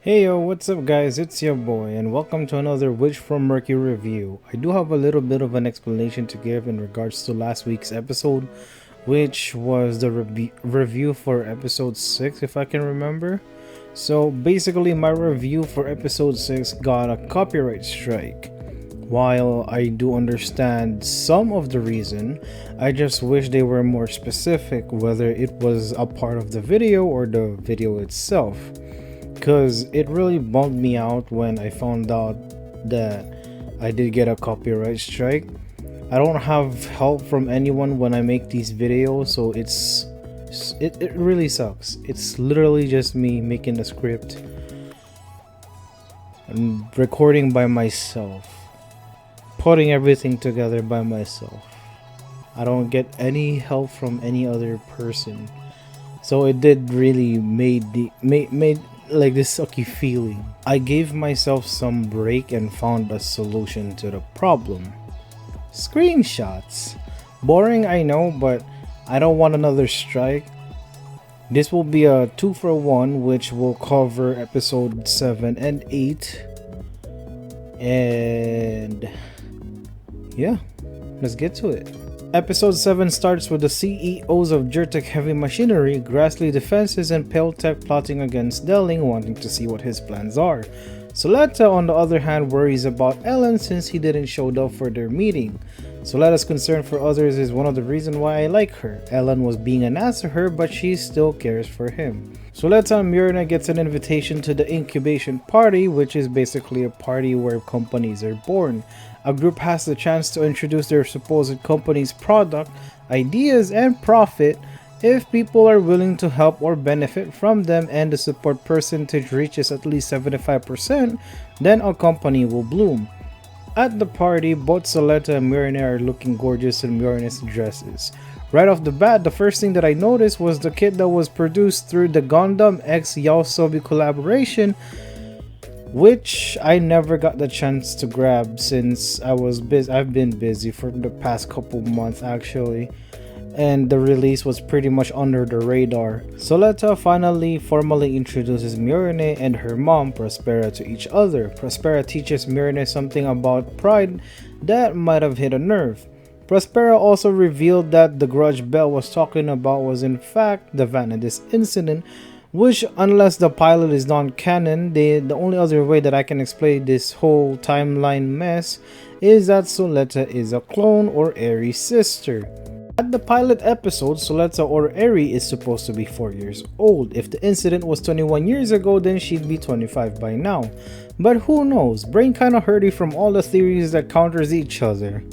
Heyo, what's up guys, it's your boy and welcome to another Witch from Mercury review. I do have a little bit of an explanation to give in regards to last week's episode, which was the review for episode 6 if I can remember. So basically my review for episode 6 got a copyright strike. While I do understand some of the reason, I just wish they were more specific whether it was a part of the video or the video itself. Because it really bummed me out when I found out that I did get a copyright strike. I don't have help from anyone when I make these videos, so it really sucks. It's literally just me making the script and recording by myself, putting everything together by myself. I don't get any help from any other person, so it did really made like this sucky feeling. I gave myself some break and found a solution to the problem. Screenshots. Boring, I know, but I don't want another strike. This will be a 2-for-1, which will cover episode 7 and 8. And yeah, let's get to it. Episode 7 starts with the CEOs of Jertech Heavy Machinery, Grassley Defenses, and Peltech plotting against Delling, wanting to see what his plans are. Soletta, on the other hand, worries about Ellen since he didn't show up for their meeting. Soletta's concern for others is one of the reasons why I like her. Ellen was being an ass to her, but she still cares for him. Soletta and Myrna gets an invitation to the incubation party, which is basically a party where companies are born. A group has the chance to introduce their supposed company's product, ideas, and profit. If people are willing to help or benefit from them and the support percentage reaches at least 75%, then a company will bloom. At the party, both Soletta and Myrna are looking gorgeous in Myrna's dresses. Right off the bat, the first thing that I noticed was the kit that was produced through the Gundam X Yaosobi collaboration, which I never got the chance to grab since I've been busy for the past couple months actually, and the release was pretty much under the radar. Soletta finally formally introduces Myrna and her mom Prospera to each other. Prospera teaches Myrna something about pride that might have hit a nerve. Prospera also revealed that the grudge Bell was talking about was in fact the Vanadis incident, which, unless the pilot is non-canon, the only other way that I can explain this whole timeline mess is that Soletta is a clone or Aries sister. At the pilot episode, Soletta or Aries is supposed to be 4 years old. If the incident was 21 years ago, then she'd be 25 by now. But who knows, brain kinda hurty from all the theories that counters each other.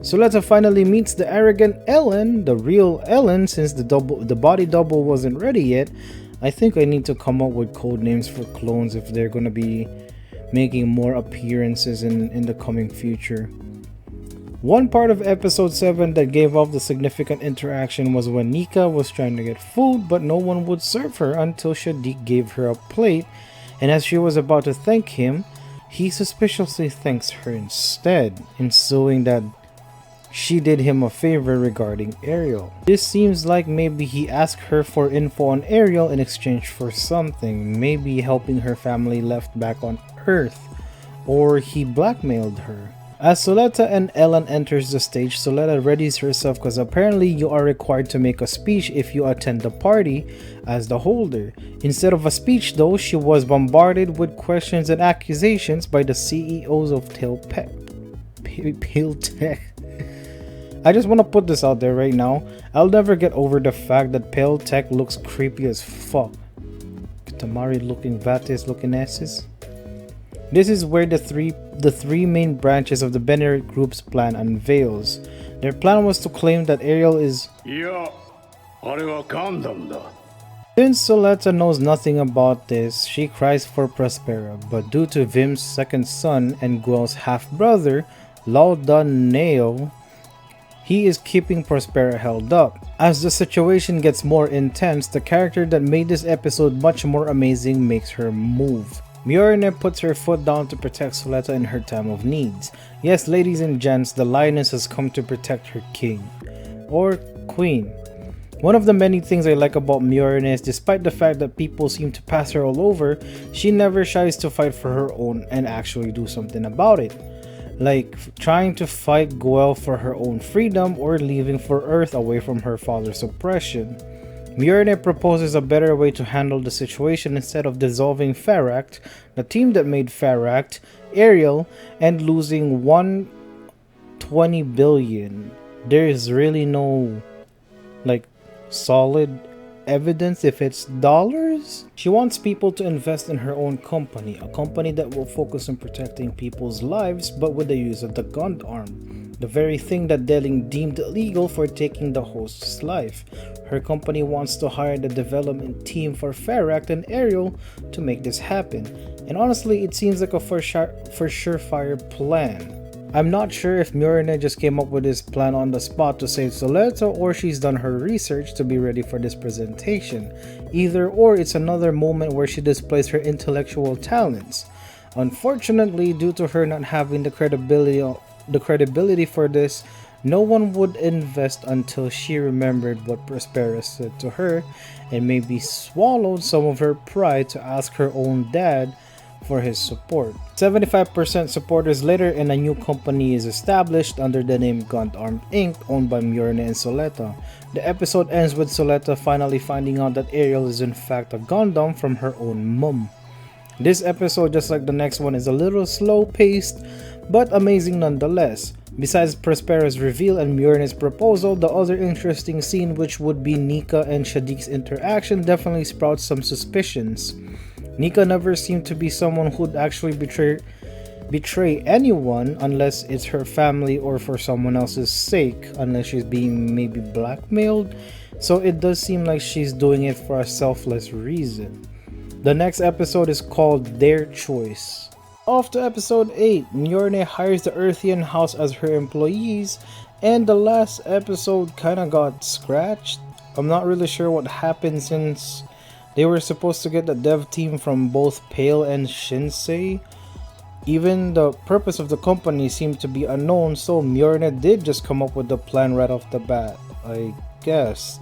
Soletta finally meets the arrogant Ellen, the real Ellen, since the body double wasn't ready yet. I think I need to come up with code names for clones if they're gonna be making more appearances in the coming future. One part of episode 7 that gave off the significant interaction was when Nika was trying to get food, but no one would serve her until Shadiq gave her a plate, and as she was about to thank him, he suspiciously thanks her instead, ensuing that she did him a favor regarding Ariel. This seems like maybe he asked her for info on Ariel in exchange for something, maybe helping her family left back on Earth, or he blackmailed her. As Soletta and Ellen enters the stage, Soletta readies herself because apparently you are required to make a speech if you attend the party as the holder. Instead of a speech though, she was bombarded with questions and accusations by the CEOs of Peltech. I just want to put this out there right now. I'll never get over the fact that Peltech looks creepy as fuck. Tamari looking Vatis looking asses. This is where the three main branches of the Bennett Group's plan unveils. Their plan was to claim that Ariel is... Since Soletta knows nothing about this, she cries for Prospera, but due to Vim's second son and Guel's half-brother, Lauda Neo, he is keeping Prospera held up. As the situation gets more intense, the character that made this episode much more amazing makes her move. Myrna puts her foot down to protect Soletta in her time of needs. Yes, ladies and gents, the lioness has come to protect her king. Or queen. One of the many things I like about Mjolnir is despite the fact that people seem to pass her all over, she never shies to fight for her own and actually do something about it. Like trying to fight Goel for her own freedom or leaving for Earth away from her father's oppression. Mjolnir proposes a better way to handle the situation instead of dissolving Pharact, the team that made Pharact, Ariel, and losing 120 billion. There is really no solid evidence if it's dollars. She wants people to invest in her own company, a company that will focus on protecting people's lives but with the use of the Gundarm, the very thing that Delling deemed illegal for taking the host's life. Her company wants to hire the development team for Pharact and Ariel to make this happen, and honestly it seems like a for surefire plan. I'm not sure if Mjolnir just came up with this plan on the spot to save Suletta, or she's done her research to be ready for this presentation. Either or, it's another moment where she displays her intellectual talents. Unfortunately, due to her not having the credibility for this, no one would invest until she remembered what Prospera said to her and maybe swallowed some of her pride to ask her own dad for his support. 75% supporters later, and a new company is established under the name Gundarm Inc., owned by Mjolnir and Suletta. The episode ends with Suletta finally finding out that Ariel is in fact a Gundam from her own mum. This episode, just like the next one, is a little slow paced but amazing nonetheless. Besides Prospera's reveal and Mjolnir's proposal, the other interesting scene, which would be Nika and Shadik's interaction, definitely sprouts some suspicions. Nika never seemed to be someone who'd actually betray anyone unless it's her family or for someone else's sake, unless she's being maybe blackmailed, so it does seem like she's doing it for a selfless reason. The next episode is called Their Choice. Off to episode 8, Mjolnir hires the Earthian House as her employees, and the last episode kinda got scratched. I'm not really sure what happened since they were supposed to get the dev team from both Pale and Shinsei. Even the purpose of the company seemed to be unknown, so Mjolnir did just come up with the plan right off the bat, I guess.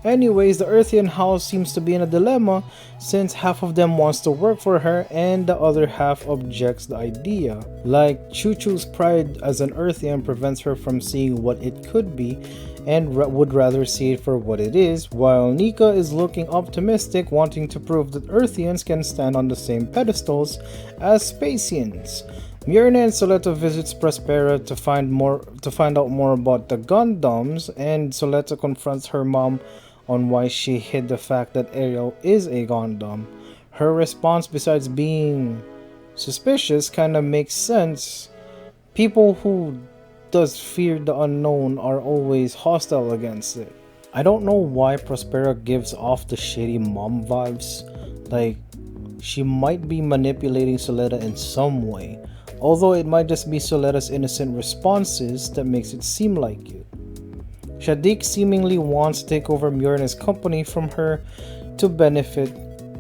Anyways, the Earthian house seems to be in a dilemma since half of them wants to work for her and the other half objects the idea. Like Chuchu's pride as an Earthian prevents her from seeing what it could be and would rather see it for what it is, while Nika is looking optimistic, wanting to prove that Earthians can stand on the same pedestals as Spacians. Mjolnir and Suletta visits Prospera to find out more about the Gundams, and Suletta confronts her mom on why she hid the fact that Ariel is a Gundam. Her response, besides being suspicious, kinda makes sense. People who does fear the unknown are always hostile against it. I don't know why Prospera gives off the shady mom vibes. Like, she might be manipulating Suletta in some way, although it might just be Suletta's innocent responses that makes it seem like it. Shadik seemingly wants to take over Mjolnir's company from her to benefit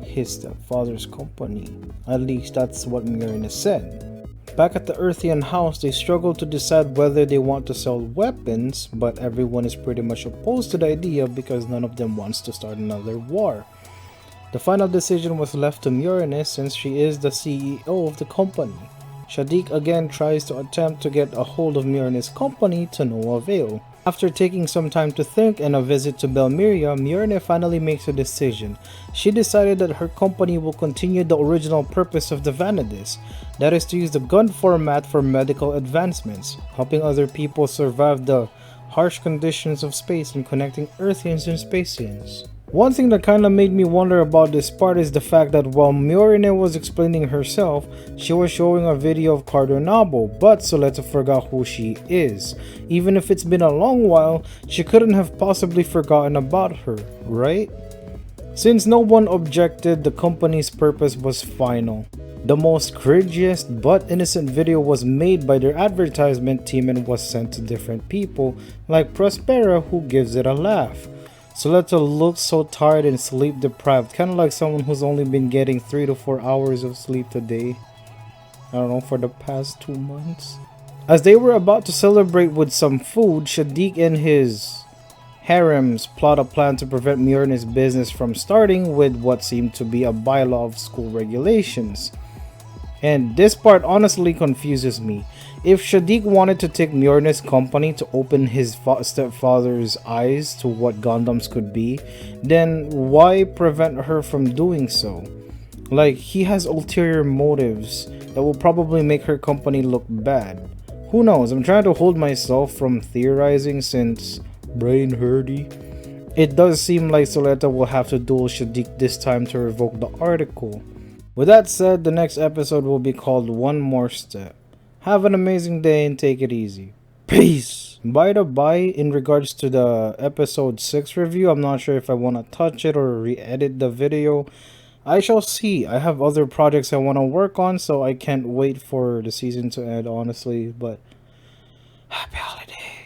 his stepfather's company. At least that's what Mjolnir said. Back at the Earthian house, they struggle to decide whether they want to sell weapons, but everyone is pretty much opposed to the idea because none of them wants to start another war. The final decision was left to Mjolnir since she is the CEO of the company. Shadik again tries to attempt to get a hold of Mjolnir's company to no avail. After taking some time to think and a visit to Belmiria, Mjolnir finally makes a decision. She decided that her company will continue the original purpose of the Vanadis, that is to use the gun format for medical advancements, helping other people survive the harsh conditions of space and connecting Earthians and Spacians. One thing that kinda made me wonder about this part is the fact that while Mjolnir was explaining herself, she was showing a video of Cardonabo, but Suletta forgot who she is. Even if it's been a long while, she couldn't have possibly forgotten about her, right? Since no one objected, the company's purpose was final. The most cringiest but innocent video was made by their advertisement team and was sent to different people, like Prospera, who gives it a laugh. Suletta looks so tired and sleep deprived, kinda like someone who's only been getting 3 to 4 hours of sleep a day. I don't know, for the past 2 months. As they were about to celebrate with some food, Shadik and his harems plot a plan to prevent Mjolnir's business from starting with what seemed to be a bylaw of school regulations. And this part honestly confuses me. If Shadik wanted to take Mjolnir's company to open his stepfather's eyes to what Gundams could be, then why prevent her from doing so? Like, he has ulterior motives that will probably make her company look bad. Who knows? I'm trying to hold myself from theorizing since brain hurty. It does seem like Soleta will have to duel Shadik this time to revoke the article. With that said, the next episode will be called One More Step. Have an amazing day and take it easy. Peace! By the by, in regards to the episode 6 review, I'm not sure if I want to touch it or re-edit the video. I shall see. I have other projects I want to work on, so I can't wait for the season to end, honestly. But happy holidays.